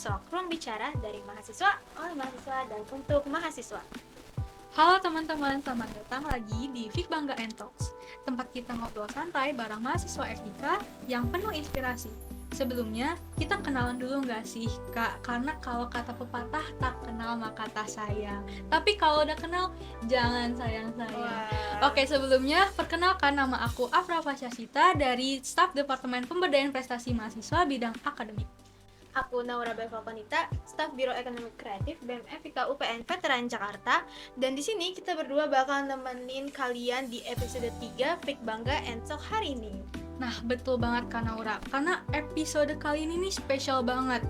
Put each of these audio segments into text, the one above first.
Talk, ruang bicara dari mahasiswa, oleh mahasiswa, dan untuk mahasiswa. Halo teman-teman, selamat datang lagi di Fik Bangga and Talks, tempat kita ngobrol santai bareng mahasiswa FIK yang penuh inspirasi. Sebelumnya, kita kenalan dulu nggak sih, Kak? Karena kalau kata pepatah, tak kenal maka tak sayang. Tapi kalau udah kenal, jangan sayang-sayang. Oke, sebelumnya, perkenalkan nama aku Afra Fasyasita dari staf Departemen Pemberdayaan Prestasi Mahasiswa bidang akademik. Aku Naura Bevalkonita, staf Biro Ekonomi Kreatif BEM FIK UPN Veteran Jakarta. Dan di sini kita berdua bakal nemenin kalian di episode 3 Fik Bangga and Talk hari ini. Nah, betul banget Kak Naura, karena episode kali ini nih spesial banget.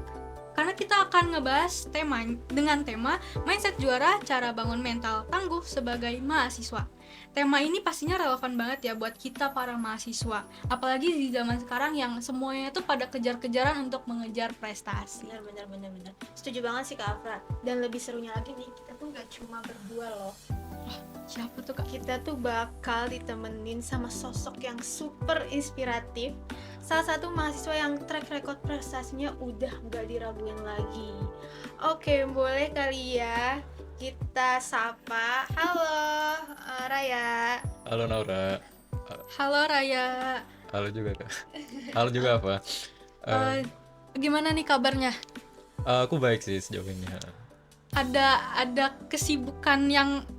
Karena kita akan ngebahas dengan tema Mindset Juara, Cara Bangun Mental Tangguh sebagai Mahasiswa. Tema ini pastinya relevan banget ya buat kita para mahasiswa. Apalagi di zaman sekarang yang semuanya itu pada kejar-kejaran untuk mengejar prestasi. Bener. Setuju banget sih Kak Afra. Dan lebih serunya lagi nih, kita tuh gak cuma berdua loh. Siapa tuh Kak? Kita tuh bakal ditemenin sama sosok yang super inspiratif. Salah satu mahasiswa yang track record prestasinya udah gak diraguin lagi. Oke, boleh kali ya kita sapa. Halo Raya. Halo Naura. Halo Raya. Halo juga Kak. Halo juga apa? Gimana nih kabarnya? Aku baik sih sejauh ini. Ada kesibukan yang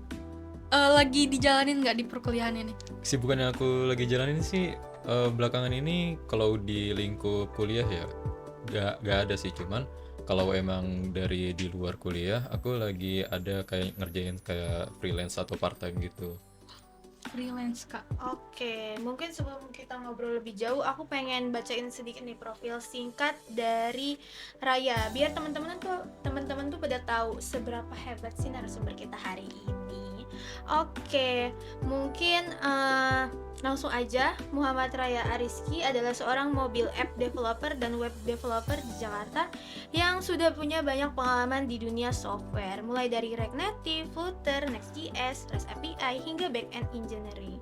lagi dijalanin nggak di perkuliahan ini? Kesibukan yang aku lagi jalanin sih belakangan ini kalau di lingkup kuliah ya gak ada sih, cuman kalau emang dari di luar kuliah aku lagi ada kayak ngerjain kayak freelance atau part time gitu. Freelance Kak. Oke, mungkin sebelum kita ngobrol lebih jauh, aku pengen bacain sedikit nih profil singkat dari Raya, biar teman-teman tuh pada tahu seberapa hebat sih narasumber kita hari ini. Oke, mungkin langsung aja. Muhammad Raya Ariski adalah seorang mobile app developer dan web developer di Jakarta yang sudah punya banyak pengalaman di dunia software, mulai dari React Native, Flutter, Next.js, REST API, hingga back-end engineering.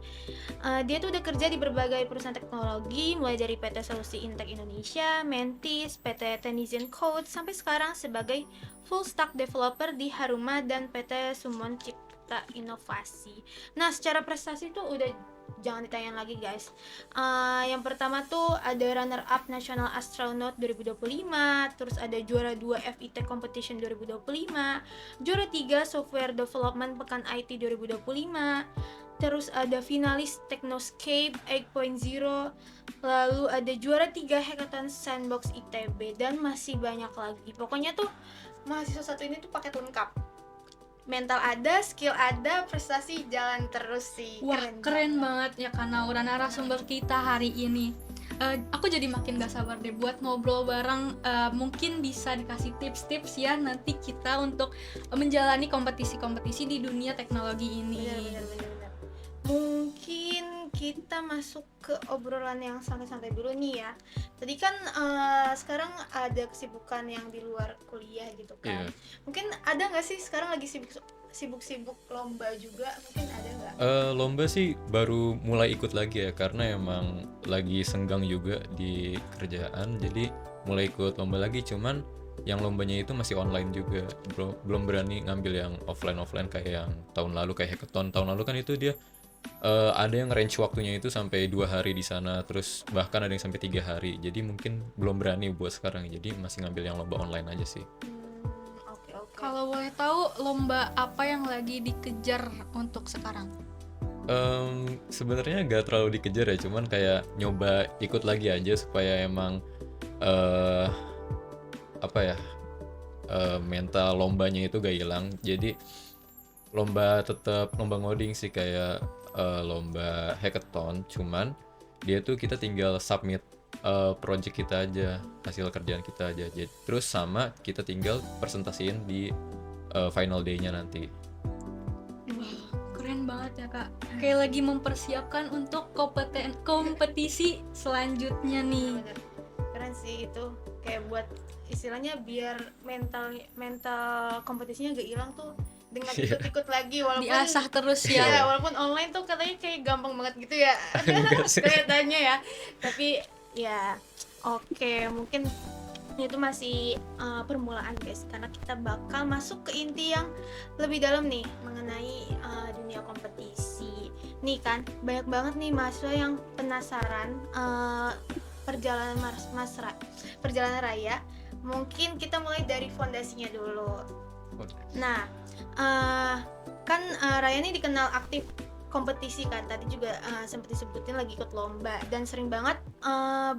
Dia tuh udah kerja di berbagai perusahaan teknologi, mulai dari PT Solusi Intek Indonesia, Mentis, PT Tenizen Code, sampai sekarang sebagai full stack developer di Haruma dan PT Sumon Cipta Inovasi. Nah, secara prestasi tuh udah jangan ditanyain lagi guys. Yang pertama tuh ada runner up National Astronaut 2025, terus ada juara 2 FIT Competition 2025, juara 3 Software Development Pekan IT 2025, terus ada finalis Technoscape 8.0, lalu ada juara 3 Hackathon Sandbox ITB, dan masih banyak lagi. Pokoknya tuh mahasiswa satu ini tuh paket lengkap. Mental ada, skill ada, prestasi jalan terus sih. Wah, keren banget ya Kak Naura, narasumber kita hari ini. Aku jadi makin gak sabar deh buat ngobrol bareng. Mungkin bisa dikasih tips-tips ya nanti kita untuk menjalani kompetisi-kompetisi di dunia teknologi ini. Bener. Mungkin kita masuk ke obrolan yang santai-santai dulu nih ya. Tadi kan sekarang ada kesibukan yang di luar kuliah gitu kan. Iya. Mungkin ada nggak sih sekarang lagi sibuk-sibuk lomba juga? Mungkin ada nggak? Lomba sih baru mulai ikut lagi ya, karena emang lagi senggang juga di kerjaan, jadi mulai ikut lomba lagi. Cuman yang lombanya itu masih online juga, belum berani ngambil yang offline kayak yang tahun lalu, kayak hackathon tahun lalu kan itu dia ada yang range waktunya itu sampai 2 hari di sana, terus bahkan ada yang sampai 3 hari. Jadi mungkin belum berani buat sekarang, jadi masih ngambil yang lomba online aja sih. Oke. Kalau boleh tahu lomba apa yang lagi dikejar untuk sekarang? Sebenarnya gak terlalu dikejar ya, cuman kayak nyoba ikut lagi aja supaya emang mental lombanya itu gak hilang. Jadi tetap lomba ngoding sih, kayak lomba hackathon, cuman dia tuh kita tinggal submit project kita aja, hasil kerjaan kita aja. Terus sama kita tinggal presentasiin di final day-nya nanti. Wah, keren banget ya Kak. Kayak lagi mempersiapkan untuk kompetisi selanjutnya nih. Bener. Keren sih itu, kayak buat istilahnya biar mental kompetisinya gak hilang tuh dengan ikut-ikut lagi, walaupun diasah terus ya ya. walaupun online tuh katanya kayak gampang banget gitu ya. Enggak sih. Kelihatannya ya, tapi ya oke, mungkin Ini tuh masih permulaan guys, karena kita bakal masuk ke inti yang lebih dalam nih mengenai dunia kompetisi. Nih kan banyak banget nih mahasiswa yang penasaran perjalanan perjalanan raya. Mungkin kita mulai dari fondasinya dulu. Nah, kan Raya ini dikenal aktif kompetisi kan, tadi juga sempat disebutin lagi ikut lomba dan sering banget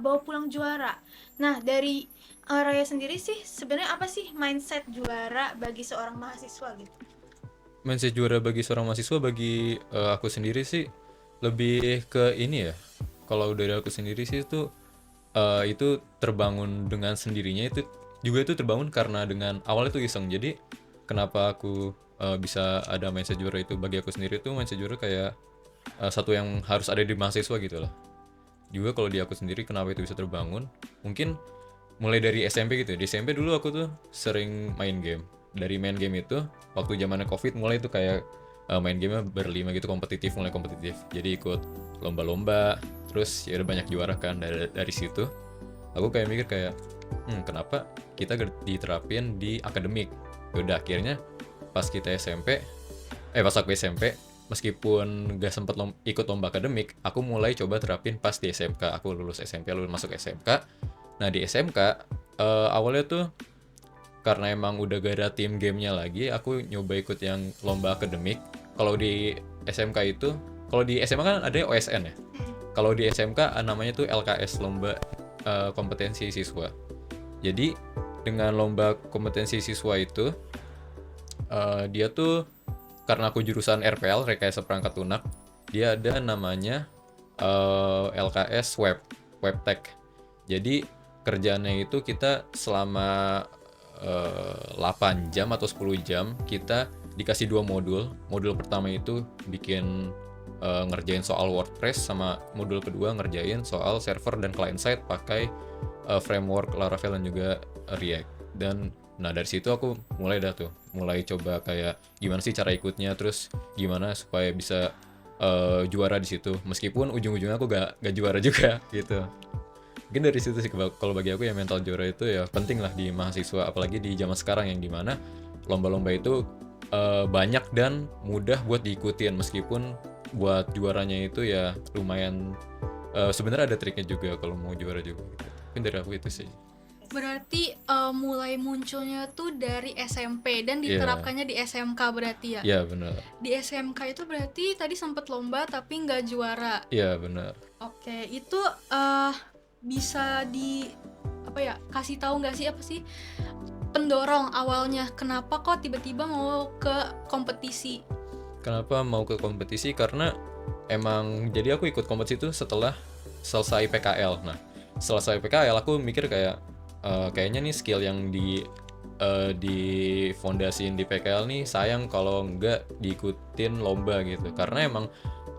bawa pulang juara. Nah, dari Raya sendiri sih sebenarnya apa sih mindset juara bagi seorang mahasiswa gitu? Mindset juara bagi seorang mahasiswa, bagi aku sendiri sih lebih ke ini ya. Kalau dari aku sendiri sih itu terbangun dengan sendirinya, itu terbangun karena dengan awalnya itu iseng. Jadi kenapa aku bisa ada mindset juara itu bagi aku sendiri, tuh mindset juara kayak satu yang harus ada di mahasiswa gitu lah. Juga kalau di aku sendiri kenapa itu bisa terbangun, mungkin mulai dari SMP gitu ya. Di SMP dulu aku tuh sering main game. Dari main game itu waktu zamannya Covid mulai tuh kayak main gamenya berlima gitu, mulai kompetitif. Jadi ikut lomba-lomba, terus ya udah banyak juara kan. Dari situ aku kayak mikir kayak kenapa kita diterapin di akademik. Yaudah akhirnya pas aku SMP, meskipun gak sempet ikut lomba akademik, aku mulai coba terapin pas di SMK. Aku lulus SMP, lalu masuk SMK. Nah di SMK awalnya tuh karena emang udah gak ada tim gamenya lagi, aku nyoba ikut yang lomba akademik. Kalau di SMK itu, kalau di SMA kan ada OSN ya. Kalau di SMK namanya tuh LKS, lomba kompetensi siswa. Jadi dengan lomba kompetensi siswa itu dia tuh, karena aku jurusan RPL, rekayasa perangkat lunak, dia ada namanya LKS Webtech. Jadi kerjaannya itu kita selama 8 jam atau 10 jam kita dikasih 2 modul. Modul pertama itu bikin ngerjain soal WordPress, sama modul kedua ngerjain soal server dan client side pakai framework Laravel dan juga React. Dan nah dari situ aku mulai coba kayak gimana sih cara ikutnya, terus gimana supaya bisa juara di situ. Meskipun ujung-ujungnya aku gak juara juga gitu. Mungkin dari situ sih kalau bagi aku ya, mental juara itu ya penting lah di mahasiswa, apalagi di zaman sekarang yang dimana lomba-lomba itu banyak dan mudah buat diikutin. Meskipun buat juaranya itu ya lumayan, sebenarnya ada triknya juga kalau mau juara juga gitu. Mungkin dari aku itu sih. Berarti mulai munculnya tuh dari SMP dan diterapkannya di SMK berarti ya? Iya benar. Di SMK itu berarti tadi sempet lomba tapi nggak juara. Iya benar. Oke, itu bisa kasih tahu nggak sih apa sih pendorong awalnya kenapa kok tiba-tiba mau ke kompetisi? Kenapa mau ke kompetisi? Karena emang jadi aku ikut kompetisi itu setelah selesai PKL. Nah, selesai PKL aku mikir kayak kayaknya nih skill yang di fondasiin di PKL nih sayang kalau nggak diikutin lomba gitu. Karena emang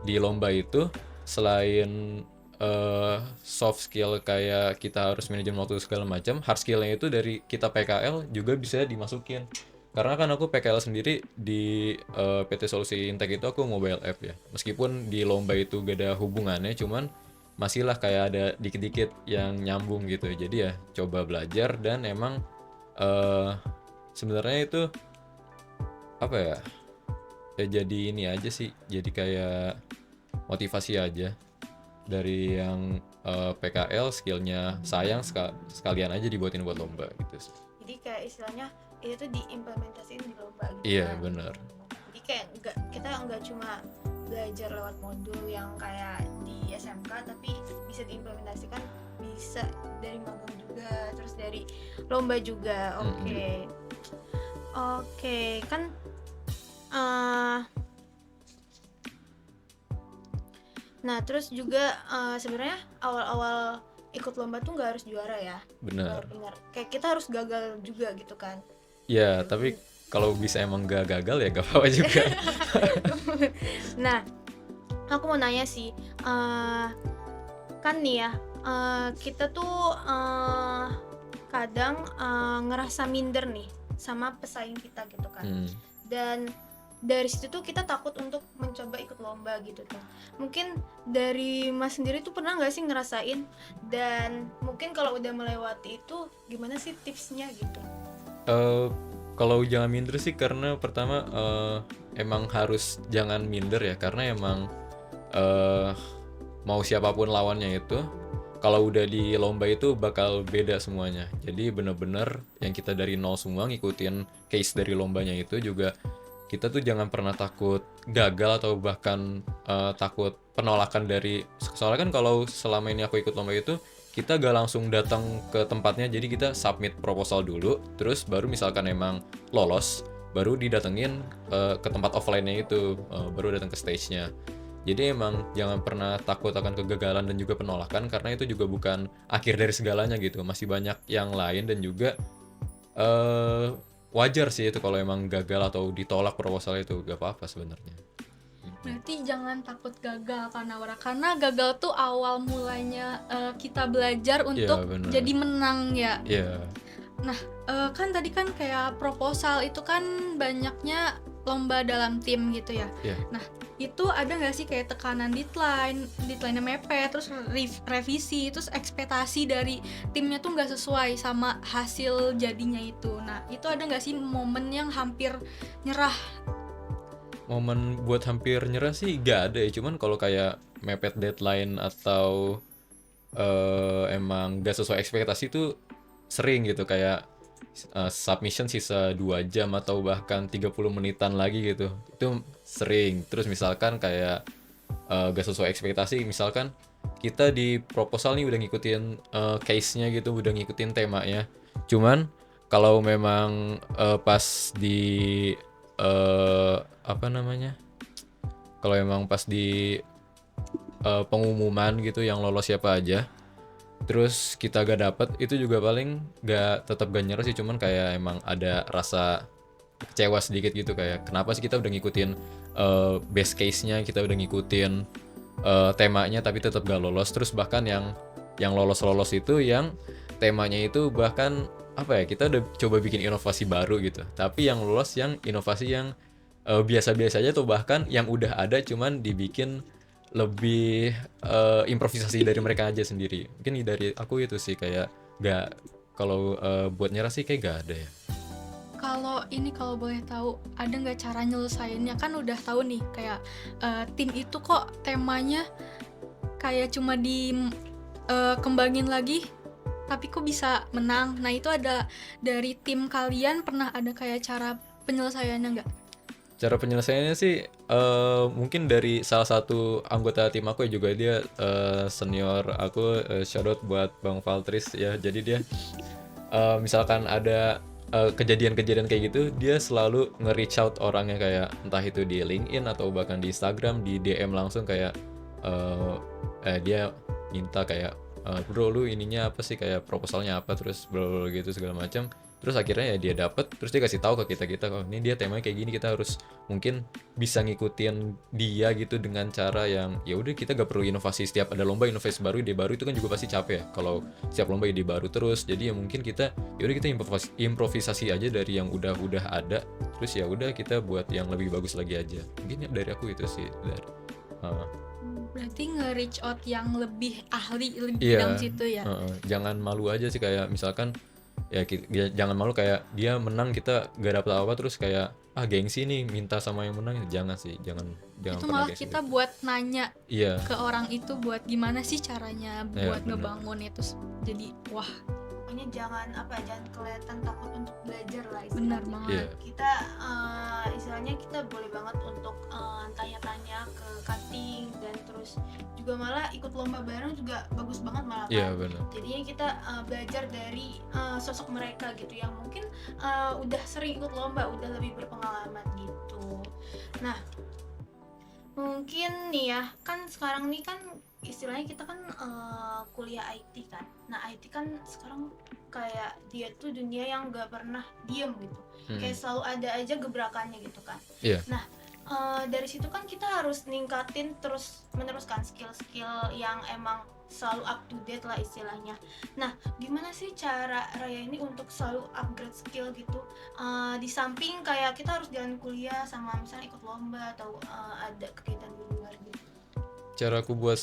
di lomba itu selain soft skill kayak kita harus manajemen waktu segala macam, hard skillnya itu dari kita PKL juga bisa dimasukin. Karena kan aku PKL sendiri di PT Solusi Intek itu aku mobile app ya. Meskipun di lomba itu gak ada hubungannya, cuman masih lah kayak ada dikit-dikit yang nyambung gitu. Jadi ya coba belajar, dan emang sebenarnya itu apa ya? Ya jadi ini aja sih, jadi kayak motivasi aja. Dari yang PKL skillnya sayang sekalian aja dibuatin buat lomba gitu sih. Jadi kayak istilahnya itu tuh diimplementasiin di lomba gitu. Iya kan? benar. Jadi kayak kita nggak cuma belajar lewat modul yang kayak di SMK, tapi bisa diimplementasikan, bisa dari magang juga, terus dari lomba juga. Oke, kan nah terus juga sebenarnya awal-awal ikut lomba tuh nggak harus juara ya. Benar. Kayak kita harus gagal juga gitu kan. Ya, tapi kalau bisa emang gak gagal ya gak apa-apa juga. Nah, aku mau nanya sih, kan nih ya, kita tuh kadang ngerasa minder nih sama pesaing kita gitu kan. Dan dari situ tuh kita takut untuk mencoba ikut lomba gitu tuh. Mungkin dari Mas sendiri tuh pernah nggak sih ngerasain, dan mungkin kalau udah melewati itu gimana sih tipsnya gitu? Eh, Kalau jangan minder sih karena pertama emang harus jangan minder ya, karena emang eh mau siapapun lawannya itu kalau udah di lomba itu bakal beda semuanya. Jadi bener-bener yang kita dari nol semua ngikutin case dari lombanya itu juga, kita tuh jangan pernah takut gagal atau bahkan takut penolakan dari, soalnya kan kalau selama ini aku ikut lomba itu kita gak langsung datang ke tempatnya, jadi kita submit proposal dulu terus baru misalkan emang lolos baru didatengin ke tempat offline-nya itu, baru datang ke stage-nya. Jadi emang jangan pernah takut akan kegagalan dan juga penolakan, karena itu juga bukan akhir dari segalanya gitu, masih banyak yang lain. Dan juga eh wajar sih itu kalau emang gagal atau ditolak proposal itu, gak apa-apa sebenarnya. Berarti jangan takut gagal karena gagal tuh awal mulanya kita belajar Iya untuk benar. jadi menang ya. Iya. Nah, kan tadi kan kayak proposal itu kan banyaknya lomba dalam tim gitu ya. Iya. Nah, itu ada nggak sih kayak tekanan deadline-nya mepet, terus revisi, terus ekspektasi dari timnya tuh nggak sesuai sama hasil jadinya itu. Nah, itu ada nggak sih momen yang hampir nyerah? Momen buat hampir nyerah sih gak ada ya, cuman kalau kayak mepet deadline atau emang gak sesuai ekspektasi itu sering gitu, kayak submission sisa 2 jam atau bahkan 30 menitan lagi gitu, itu sering. Terus misalkan kayak gak sesuai ekspektasi, misalkan kita di proposal nih udah ngikutin case-nya gitu, udah ngikutin temanya, cuman kalau memang pas di apa namanya, kalau emang pas di pengumuman gitu yang lolos siapa aja, terus kita gak dapet, itu juga paling gak, tetap gak nyerah sih, cuman kayak emang ada rasa kecewa sedikit gitu, kayak kenapa sih kita udah ngikutin best case-nya, kita udah ngikutin temanya tapi tetap gak lolos. Terus bahkan yang lolos-lolos itu yang temanya itu bahkan apa ya, kita udah coba bikin inovasi baru gitu, tapi yang lolos yang inovasi yang biasa-biasa aja, tuh bahkan yang udah ada cuman dibikin lebih improvisasi dari mereka aja sendiri. Mungkin dari aku itu sih, kayak gak, kalau buat nyerah sih kayak gak ada ya. Kalau boleh tahu, ada nggak cara nyelesainnya? Kan udah tahu nih kayak tim itu kok temanya kayak cuma kembangin lagi, tapi kok bisa menang. Nah, itu ada dari tim kalian pernah ada kayak cara penyelesaiannya nggak? Cara penyelesaiannya sih mungkin dari salah satu anggota tim aku ya, juga dia senior aku, shout out buat Bang Valtris ya. Jadi dia misalkan ada kejadian-kejadian kayak gitu, dia selalu nge-reach out orangnya, kayak entah itu di LinkedIn atau bahkan di Instagram, di DM langsung, kayak dia minta kayak bro lu ininya apa sih, kayak proposalnya apa, terus bro gitu segala macam. Terus akhirnya ya dia dapet, terus dia kasih tahu ke kita oh ini dia temanya kayak gini, kita harus mungkin bisa ngikutin dia gitu dengan cara yang ya udah, kita gak perlu inovasi setiap ada lomba, inovasi baru, ide baru, itu kan juga pasti capek ya kalau setiap lomba ide baru terus. Jadi ya mungkin kita ya udah, kita improvisasi aja dari yang udah ada, terus ya udah kita buat yang lebih bagus lagi aja. Mungkin ya dari aku itu sih, dari Berarti nge-reach out yang lebih ahli lebih iya, bidang situ ya. jangan malu aja sih, kayak misalkan ya, jangan malu kayak dia menang kita gak dapet apa, terus kayak gengsi nih minta sama yang menang. Jangan sih, jangan Itu pernah malah gengsi kita gitu. buat nanya Iya. ke orang itu buat gimana sih caranya Iya, buat bener. ngebangun itu. Jadi wah, Pokoknya jangan kelihatan takut untuk belajar lah benar istilahnya. banget. Iya. Kita istilahnya kita boleh banget untuk tanya-tanya ke cutting, dan terus juga malah ikut lomba bareng juga bagus banget malah Iya kan. benar. Jadinya kita belajar dari sosok mereka gitu, yang mungkin udah sering ikut lomba, udah lebih berpengalaman gitu. Nah, mungkin nih ya, kan sekarang nih kan istilahnya kita kan kuliah IT kan. Nah, IT kan sekarang kayak dia tuh dunia yang gak pernah diem gitu. Kayak selalu ada aja gebrakannya gitu kan. Iya. Nah, dari situ kan kita harus ningkatin terus meneruskan skill-skill yang emang selalu up to date lah istilahnya. Nah, gimana sih cara Raya ini untuk selalu upgrade skill gitu? Di samping kayak kita harus jalan kuliah sama misalnya ikut lomba atau ada kegiatan di luar gitu. Cara aku buat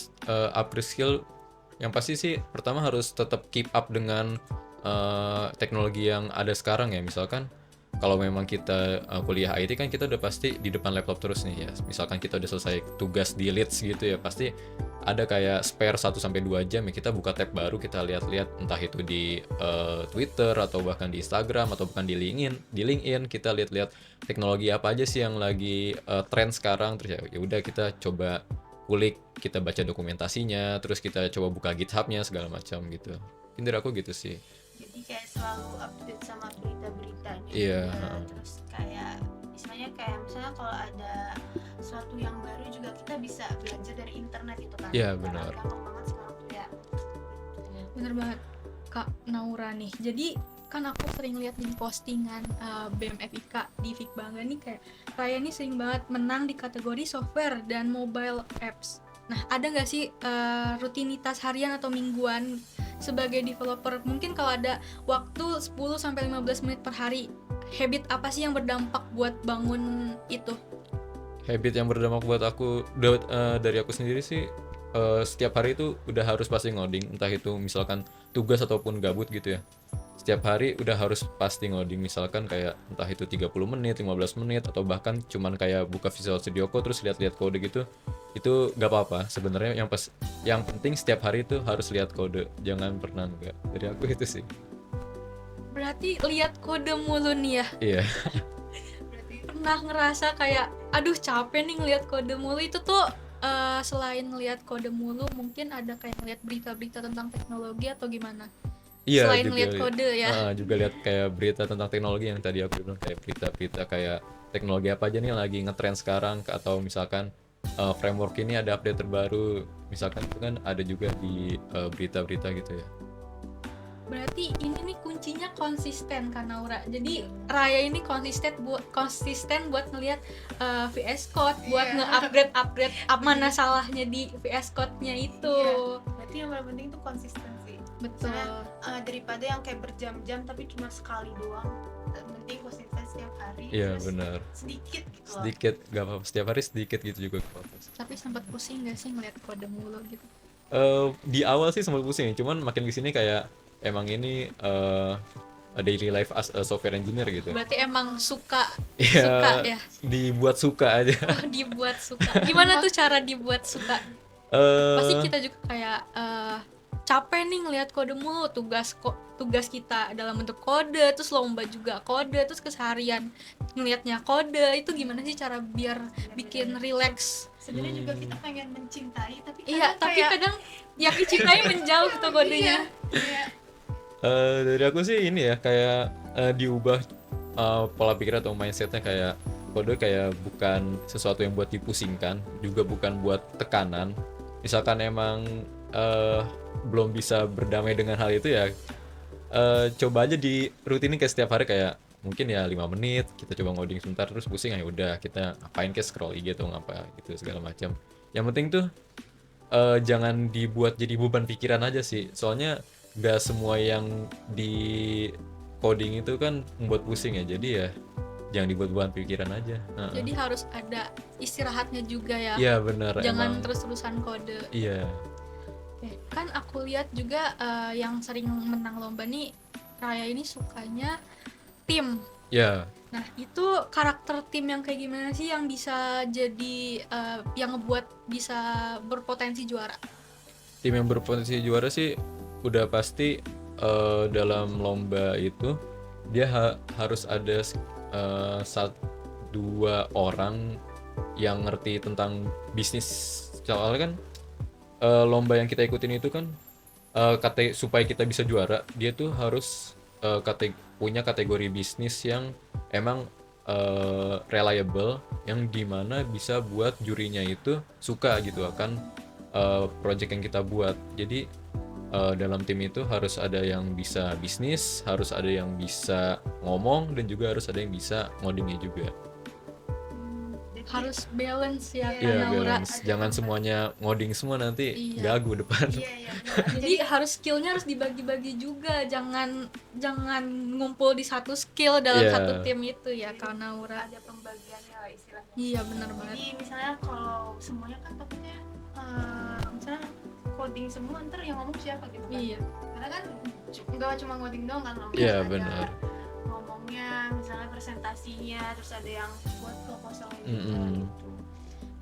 upgrade skill, yang pasti sih pertama harus tetap keep up dengan teknologi yang ada sekarang ya. Misalkan kalau memang kita kuliah IT kan kita udah pasti di depan laptop terus nih ya. Misalkan kita udah selesai tugas di leads gitu ya, pasti ada kayak spare 1-2 jam ya, kita buka tab baru, kita lihat-lihat entah itu di Twitter atau bahkan di Instagram atau bahkan di LinkedIn kita lihat-lihat teknologi apa aja sih yang lagi tren sekarang. Terus ya udah kita coba kulik, kita baca dokumentasinya, terus kita coba buka GitHub-nya segala macam gitu. Mungkin dari aku gitu sih. Jadi kayak selalu update sama berita-beritanya Iya. juga. Terus kayak istilahnya kayak misalnya kalau ada sesuatu yang baru juga kita bisa belajar dari internet gitu kan. Iya, Karena benar. gampang banget sekarang tuh ya. Bener banget Kak Naura nih. Jadi kan aku sering lihat di postingan BMFIK di Fik Bangga nih, kayak Raya nih sering banget menang di kategori software dan mobile apps. Nah, ada nggak sih rutinitas harian atau mingguan sebagai developer? Mungkin kalau ada waktu 10-15 menit per hari, habit apa sih yang berdampak buat bangun itu? Habit yang berdampak buat aku dari aku sendiri sih, setiap hari itu udah harus pasti ngoding, entah itu misalkan tugas ataupun gabut gitu ya. Setiap hari udah harus pasti ngoding, misalkan kayak entah itu 30 menit, 15 menit atau bahkan cuman kayak buka Visual Studio Code terus lihat-lihat kode gitu. Itu gak apa-apa sebenarnya, yang penting setiap hari itu harus lihat kode, jangan pernah enggak. Dari aku itu sih. Berarti lihat kode mulu nih ya. Iya. Berarti Pernah ngerasa kayak aduh capek nih ngeliat kode mulu itu tuh, selain ngeliat kode mulu mungkin ada kayak ngeliat berita-berita tentang teknologi atau gimana? Iya, Selain juga ngeliat kode ya. juga lihat kayak berita tentang teknologi yang tadi aku bilang, kayak berita-berita kayak teknologi apa aja nih yang lagi ngetrend sekarang, atau misalkan framework ini ada update terbaru, misalkan itu kan ada juga di berita-berita gitu ya. Berarti ini nih kuncinya konsisten kan Naura. Jadi Raya ini konsisten buat ngelihat VS Code, buat Iya. nge-upgrade mana salahnya di VS Code-nya itu. Iya. Berarti yang paling penting tuh konsistensi. Betul. Daripada yang kayak berjam-jam tapi cuma sekali doang. Yang penting konsisten setiap hari. Iya, terus benar. sedikit gitu loh. Sedikit, gak apa-apa, setiap hari sedikit gitu juga gak apa-apa. Tapi sempat pusing gak sih ngeliat kode mulu gitu? Di awal sih sempat pusing, cuman makin kesini kayak emang ini a daily life as a software engineer gitu. Berarti emang suka Iya, ya. dibuat suka aja. Oh, dibuat suka. Gimana tuh cara dibuat suka? Pasti Eh, kita juga kayak capek nih ngelihat kode mulu, tugas kita dalam bentuk kode, terus lomba juga kode, terus keseharian ngelihatnya kode. Itu gimana sih cara biar bikin relax? Sebenarnya juga kita pengen mencintai tapi Iya, kadang tapi kayak kadang yang dicintai menjauh tuh kodenya. Iya. dari aku sih ini ya, kayak diubah pola pikir atau mindsetnya, kayak kode kayak bukan sesuatu yang buat dipusingkan, juga bukan buat tekanan. Misalkan emang belum bisa berdamai dengan hal itu ya, coba aja di rutinin kayak setiap hari, kayak mungkin ya 5 menit kita coba ngoding sebentar, terus pusing ya udah kita ngapain, kayak scroll IG atau ngapa gitu segala macam. Yang penting tuh jangan dibuat jadi beban pikiran aja sih, soalnya gak semua yang di coding itu kan membuat pusing ya, jadi ya jangan dibuat beban pikiran aja. Jadi harus ada istirahatnya juga ya. Iya benar, Jangan emang terus-terusan kode. iya. Kan aku lihat juga yang sering menang lomba nih, Raya ini sukanya tim. Ya, Nah, itu karakter tim yang kayak gimana sih yang bisa jadi yang ngebuat bisa berpotensi juara? tim yang berpotensi juara sih udah pasti dalam lomba itu dia harus ada 1-2 orang yang ngerti tentang bisnis. Soalnya kan lomba yang kita ikutin itu kan supaya kita bisa juara, dia tuh harus punya kategori bisnis yang emang reliable, yang dimana bisa buat jurinya itu suka gitu akan project yang kita buat. Jadi dalam tim itu harus ada yang bisa bisnis, harus ada yang bisa ngomong, dan juga harus ada yang bisa ngodingnya juga. Jadi harus balance ya Iya, Iya, Kak Naura. balance. Jangan semuanya ngoding semua, nanti Iya. gagu depan. Iya benar. Jadi harus skillnya harus dibagi-bagi juga, jangan ngumpul di satu skill dalam Iya. satu tim itu ya Kak Naura. ada pembagiannya lah istilahnya. Iya benar banget. Jadi misalnya kalau semuanya kan takutnya misalnya coding semua ntar yang ngomong siapa gitu kan. Iya. Karena kan nggak cuma ngoding doang kan ngomongnya, Iya, ada benar. ngomongnya misalnya presentasinya, terus ada yang buat proposal gitu. Mm-mm. gitu.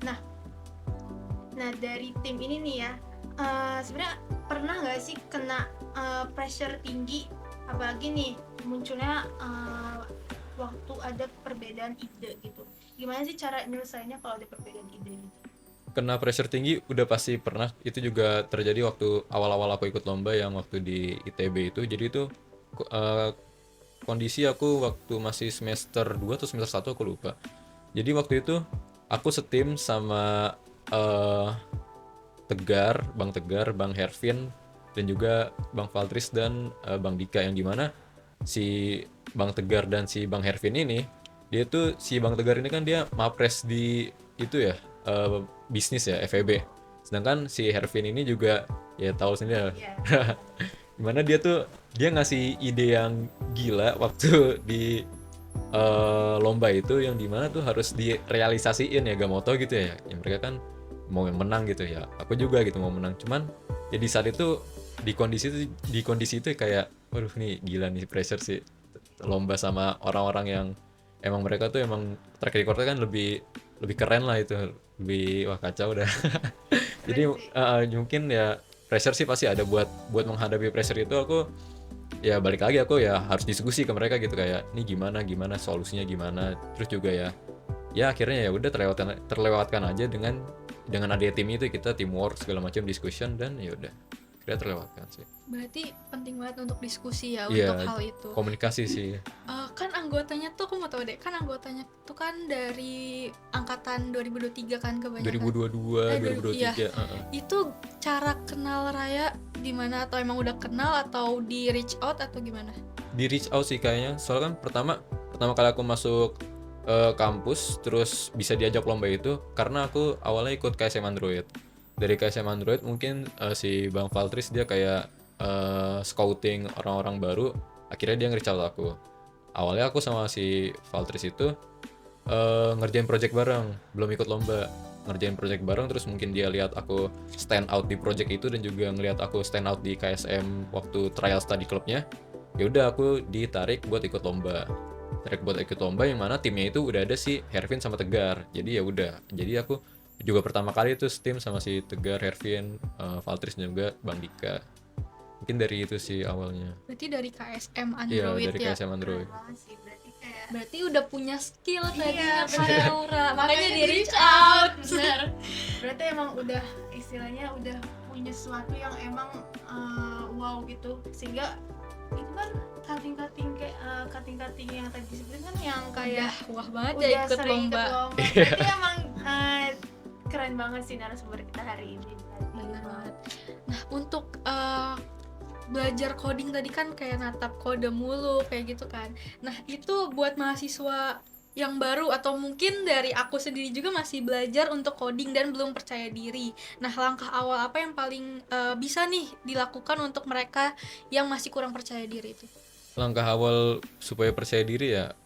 Nah dari tim ini nih ya, sebenarnya pernah nggak sih kena pressure tinggi, apalagi nih munculnya waktu ada perbedaan ide gitu. Gimana sih cara nyelesainnya kalau ada perbedaan ide gitu? Kena pressure tinggi udah pasti pernah. Itu juga terjadi waktu awal-awal aku ikut lomba yang waktu di ITB itu. Jadi itu kondisi aku waktu masih semester 2 atau semester 1 aku lupa. Jadi waktu itu aku setim sama Bang Tegar, Bang Hervin, dan juga Bang Valtris dan Bang Dika, yang dimana si Bang Tegar dan si Bang Hervin ini, dia tuh si Bang Tegar ini kan dia mapres di itu ya, bisnis ya, FEB. Sedangkan si Hervin ini juga ya tahu sendiri lah, Iya. gimana dia ngasih ide yang gila waktu di lomba itu, yang dimana tuh harus direalisasiin ya, gak mau tau gitu ya. Ya mereka kan mau yang menang gitu ya, aku juga gitu mau menang, cuman ya di saat itu di kondisi itu kayak waduh nih gila nih, pressure sih lomba sama orang-orang yang emang mereka tuh emang track recordnya kan lebih keren lah, itu lebih wah kacau dah. Jadi mungkin ya pressure sih pasti ada. Buat menghadapi pressure itu aku ya balik lagi, aku ya harus diskusi ke mereka gitu, kayak ini gimana solusinya gimana. Terus juga ya akhirnya ya udah terlewatkan aja dengan adanya tim itu, kita teamwork segala macam, discussion, dan ya udah kira terlewatkan sih. Berarti penting banget untuk diskusi ya Iya, untuk hal itu. komunikasi sih. Kan anggotanya tuh, aku mau tahu deh, kan anggotanya tuh kan dari angkatan 2023 kan kebanyakan. 2022 2023 iya. Itu cara kenal Raya gimana, atau emang udah kenal atau di reach out atau gimana? Di reach out sih kayaknya, soalnya kan pertama kali aku masuk kampus terus bisa diajak lomba itu karena aku awalnya ikut KSM Android. Dari KSM Android mungkin si Bang Valtris dia kayak scouting orang-orang baru, akhirnya dia nge-reach out aku. Awalnya aku sama si Valtris itu ngerjain project bareng, belum ikut lomba, ngerjain project bareng. Terus mungkin dia lihat aku stand out di project itu dan juga ngelihat aku stand out di KSM waktu trial study clubnya, ya udah aku ditarik buat ikut lomba. Yang mana timnya itu udah ada si Hervin sama Tegar. Jadi ya udah, jadi aku juga pertama kali itu tim sama si Tegar, Hervin, Valtris, dan juga Bang Dika. Mungkin dari itu sih awalnya. Berarti dari KSM Iya, Android dari ya. KSM Android. Keren banget sih, berarti kayak Berarti udah punya skill Iya, tadinya Kak bener. Naura. Makanya di reach reach out. bener. Berarti emang udah istilahnya udah punya sesuatu yang emang wow gitu, sehingga itu kan cutting yang tadi disebutin kan yang kayak Wah banget ya udah ikut sering lomba. ikut lomba. Berarti emang keren banget sih narasumber kita hari ini. Bener banget. Nah untuk belajar coding tadi kan kayak natap kode mulu kayak gitu kan. Nah itu buat mahasiswa yang baru atau mungkin dari aku sendiri juga masih belajar untuk coding dan belum percaya diri. Nah langkah awal apa yang paling bisa nih dilakukan untuk mereka yang masih kurang percaya diri itu? Langkah awal supaya percaya diri ya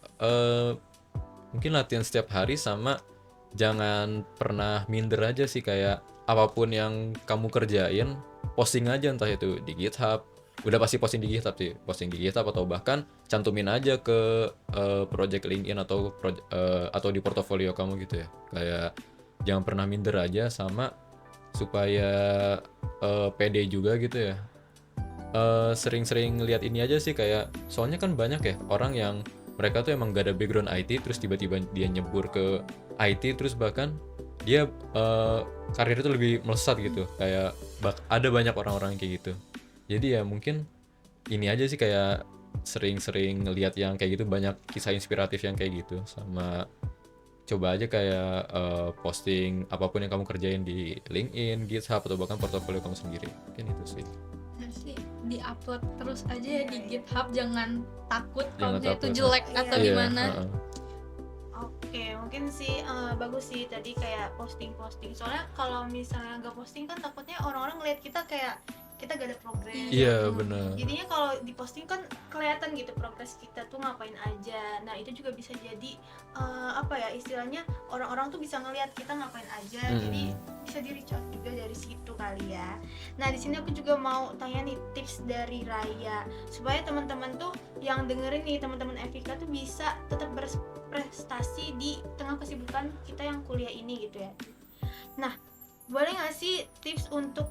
mungkin latihan setiap hari, sama jangan pernah minder aja sih. Kayak apapun yang kamu kerjain, posting aja, entah itu di GitHub. Udah pasti posting di GitHub sih, posting di GitHub, atau bahkan cantumin aja ke project LinkedIn atau di portofolio kamu gitu ya. Kayak jangan pernah minder aja, sama supaya pede juga gitu ya. Sering-sering lihat ini aja sih, kayak soalnya kan banyak ya orang yang mereka tuh emang gak ada background IT, terus tiba-tiba dia nyebur ke IT, terus bahkan dia karir itu lebih melesat gitu. Kayak ada banyak orang-orang kayak gitu. Jadi ya mungkin ini aja sih, kayak sering-sering ngelihat yang kayak gitu, banyak kisah inspiratif yang kayak gitu, sama coba aja kayak posting apapun yang kamu kerjain di LinkedIn, GitHub, atau bahkan portofolio kamu sendiri. Mungkin itu sih. Sih di-upload terus aja ya di GitHub, jangan takut Jangan kalau misalnya itu takut. jelek atau Iya, gimana. Oke, mungkin sih bagus sih tadi kayak posting-posting. Soalnya kalau misalnya nggak posting kan takutnya orang-orang ngeliat kita kayak kita gak ada progres. Iya, benar. Jadinya kalau diposting kan kelihatan gitu progres kita tuh ngapain aja. Nah itu juga bisa jadi apa ya istilahnya orang-orang tuh bisa ngelihat kita ngapain aja. Jadi bisa di reach out juga dari situ kali ya. Nah di sini aku juga mau tanya nih tips dari Raya supaya teman-teman tuh yang dengerin nih teman-teman Evika tuh bisa tetap berprestasi di tengah kesibukan kita yang kuliah ini gitu ya. Nah boleh nggak sih tips untuk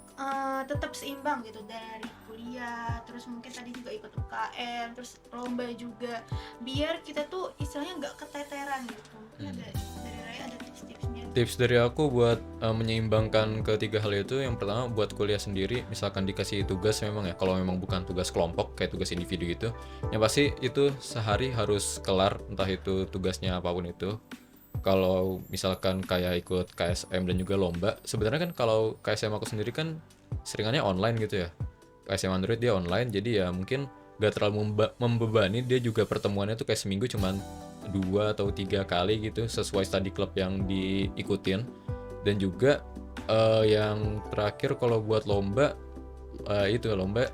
tetap seimbang gitu dari kuliah, terus mungkin tadi juga ikut UKM, terus lomba juga, biar kita tuh istilahnya nggak keteteran gitu. Mungkin ada dari Raya ada tips-tipsnya. Tips dari aku buat menyeimbangkan ketiga hal itu, yang pertama buat kuliah sendiri, misalkan dikasih tugas memang ya, kalau memang bukan tugas kelompok kayak tugas individu gitu, yang pasti itu sehari harus kelar, entah itu tugasnya apapun itu. Kalau misalkan kayak ikut KSM dan juga lomba, sebenarnya kan kalau KSM aku sendiri kan seringannya online gitu ya. KSM Android dia online, jadi ya mungkin gak terlalu membebani. Dia juga pertemuannya tuh kayak seminggu cuman 2 atau 3 kali gitu, sesuai study club yang diikutin. Dan juga yang terakhir kalau buat lomba, itu lomba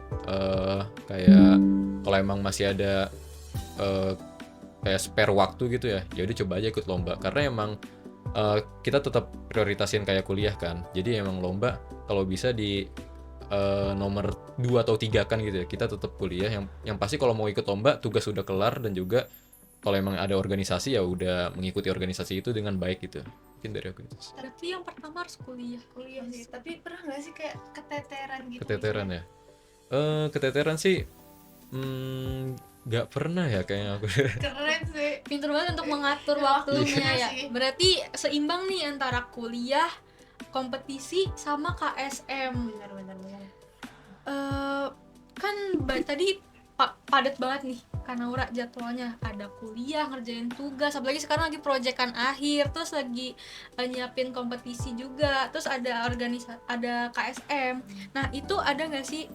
kayak kalau emang masih ada kayak spare waktu gitu ya, ya udah coba aja ikut lomba, karena emang kita tetap prioritasin kayak kuliah kan. Jadi emang lomba kalau bisa di nomor 2 atau 3 kan gitu ya, kita tetap kuliah. Yang pasti kalau mau ikut lomba tugas sudah kelar, dan juga kalau emang ada organisasi ya udah mengikuti organisasi itu dengan baik gitu. Mungkin dari aku itu. Berarti yang pertama harus kuliah. Kuliah sih, tapi pernah nggak sih kayak keteteran gitu? Keteteran ya. Keteteran sih nggak pernah ya kayaknya aku. Keren sih. Pinter banget untuk mengatur Ya, waktunya iya ya. sih. Berarti seimbang nih antara kuliah, kompetisi sama KSM. Benar. Kan tadi padat banget nih karena Naura jadwalnya ada kuliah, ngerjain tugas, apalagi sekarang lagi proyekan akhir, terus lagi nyiapin kompetisi juga, terus ada ada KSM. Nah itu ada nggak sih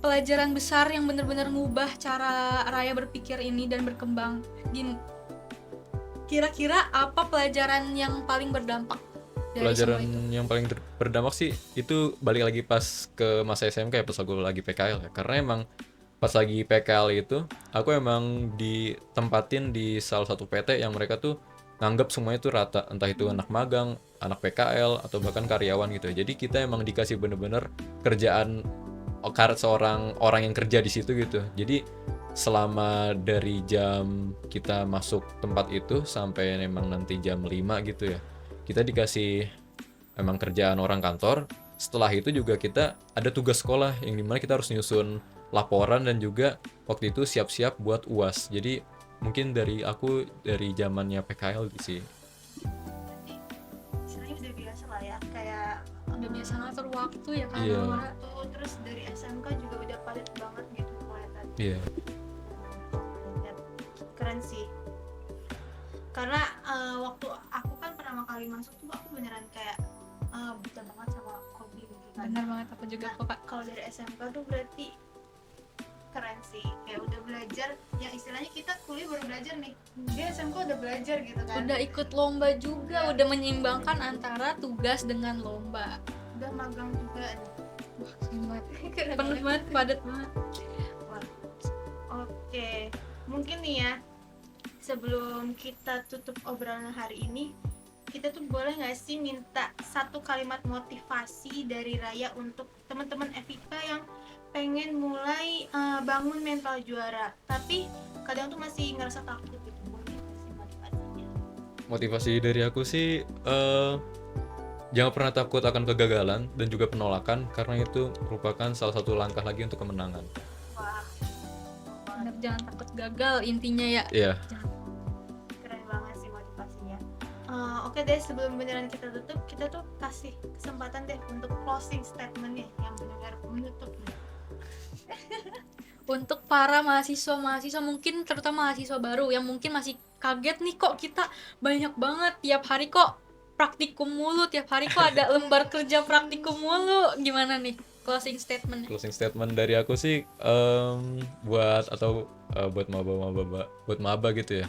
pelajaran besar yang benar-benar ngubah cara Raya berpikir ini dan berkembang? Gini, kira-kira apa pelajaran yang paling berdampak dari Pelajaran semua itu? yang paling berdampak sih itu balik lagi pas ke masa SMK ya, pas aku lagi PKL ya. Karena emang pas lagi PKL itu aku emang ditempatin di salah satu PT yang mereka tuh nganggap semuanya tuh rata, entah itu anak magang, anak PKL, atau bahkan karyawan gitu ya. Jadi kita emang dikasih bener-bener kerjaan seorang orang yang kerja di situ gitu. Jadi selama dari jam kita masuk tempat itu sampai memang nanti jam 5 gitu ya, kita dikasih emang kerjaan orang kantor. Setelah itu juga kita ada tugas sekolah yang dimana kita harus nyusun laporan dan juga waktu itu siap-siap buat UAS. Jadi mungkin dari aku dari zamannya PKL sih. Istilahnya udah biasa lah ya, kayak Udah biasa ngatur waktu ya kan Iya. Naura? terus dari SMK juga udah padat banget gitu kelihatan. Iya. Keren sih, karena waktu aku kan pertama kali masuk tuh aku beneran kayak buta banget sama coding gitu kan. Bener banget, aku juga Nah, kok Kak. kalau dari SMK tuh berarti keren sih, kayak udah belajar yang istilahnya kita kuliah baru belajar nih, dia SMK udah belajar gitu kan, Udah ikut lomba juga, udah menyeimbangkan antara tugas dengan lomba. udah magang juga nih. Wah, keren banget. Keren Penuh banget, padat banget. Oke, mungkin nih ya, sebelum kita tutup obrolan hari ini, kita tuh boleh nggak sih minta satu kalimat motivasi dari Raya untuk teman-teman Evika yang pengen mulai bangun mental juara, tapi kadang tuh masih ngerasa takut gitu. Boleh nggak sih motivasinya? Motivasi dari aku sih jangan pernah takut akan kegagalan dan juga penolakan, karena itu merupakan salah satu langkah lagi untuk kemenangan. Wah, Bener, jangan takut gagal intinya ya. Iya. keren banget sih motivasinya. Oke deh, sebelum beneran kita tutup, kita tuh kasih kesempatan deh untuk closing statementnya yang benar-benar menutup nih. Untuk para mahasiswa mungkin terutama mahasiswa baru yang mungkin masih kaget nih, kok kita banyak banget tiap hari kok praktikum mulu, tiap hari kok ada lembar kerja praktikum mulu. Gimana nih closing statement? Closing statement dari aku sih buat maba gitu ya.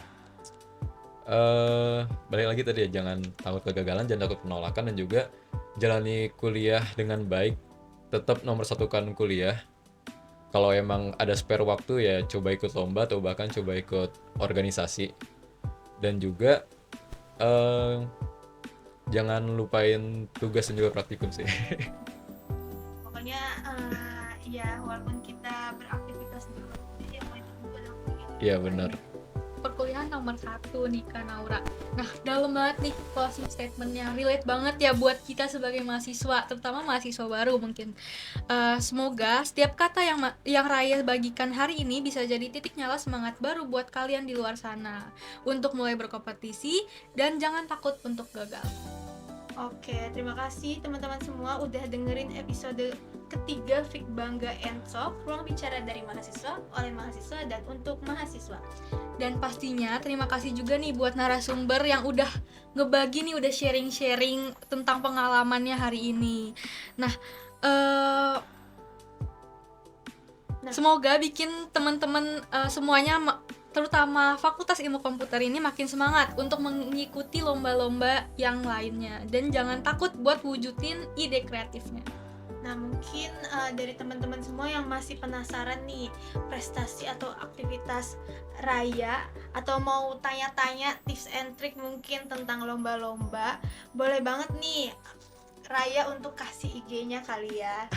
Balik lagi tadi ya, jangan takut kegagalan, jangan takut penolakan, dan juga jalani kuliah dengan baik. Tetap nomor satukan kuliah. Kalau emang ada spare waktu ya coba ikut lomba atau bahkan coba ikut organisasi. Dan juga eh, jangan lupain tugas dan juga praktikum sih. Pokoknya ya walaupun kita beraktivitas di luar kuliah, yang wajib juga dalam kuliah. Iya benar. Perkuliahan nomor 1 nih Kak Naura. Nah, dalam banget nih closing statementnya, relate banget ya buat kita sebagai mahasiswa, terutama mahasiswa baru mungkin. Semoga setiap kata yang Raya bagikan hari ini bisa jadi titik nyala semangat baru buat kalian di luar sana untuk mulai berkompetisi, dan jangan takut untuk gagal. Oke, terima kasih teman-teman semua udah dengerin episode ketiga Fik Bangga and Talk, ruang bicara dari mahasiswa, oleh mahasiswa, dan untuk mahasiswa. Dan pastinya terima kasih juga nih buat narasumber yang udah ngebagi nih, udah sharing-sharing tentang pengalamannya hari ini. Nah, semoga bikin teman-teman semuanya, terutama Fakultas Ilmu Komputer ini, makin semangat untuk mengikuti lomba-lomba yang lainnya, dan jangan takut buat wujudin ide kreatifnya. Nah, mungkin dari teman-teman semua yang masih penasaran nih prestasi atau aktivitas Raya, atau mau tanya-tanya tips and trick mungkin tentang lomba-lomba, boleh banget nih Raya untuk kasih IG-nya kali ya.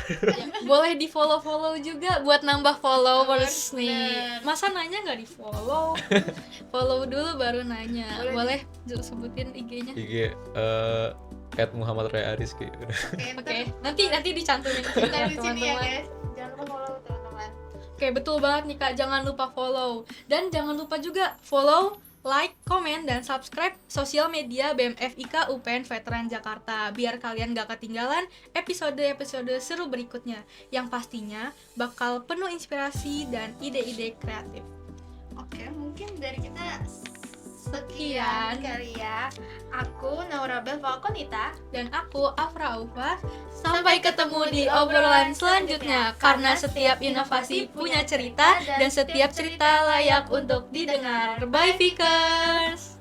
Boleh di follow juga buat nambah followers Bener. nih. Masa nanya nggak di follow? Follow dulu baru nanya. Boleh sebutin IG-nya? IG Muhammad Ray Ariski. Oke, nanti dicantumin Kita ya, di sini ya teman-teman. guys. Jangan lupa follow teman-teman. Oke, betul banget nih Kak, jangan lupa follow. Dan jangan lupa juga follow, like, komen, dan subscribe sosial media BMFIK UPN Veteran Jakarta, biar kalian gak ketinggalan episode-episode seru berikutnya, yang pastinya bakal penuh inspirasi dan ide-ide kreatif. Oke, mungkin dari kita Sekian. kali ya. Aku Naura Bel Falconita. Dan aku Afra Aufa. Sampai ketemu di obrolan selanjutnya, karena setiap inovasi punya cerita dan setiap cerita layak untuk didengar. Bye Fikers.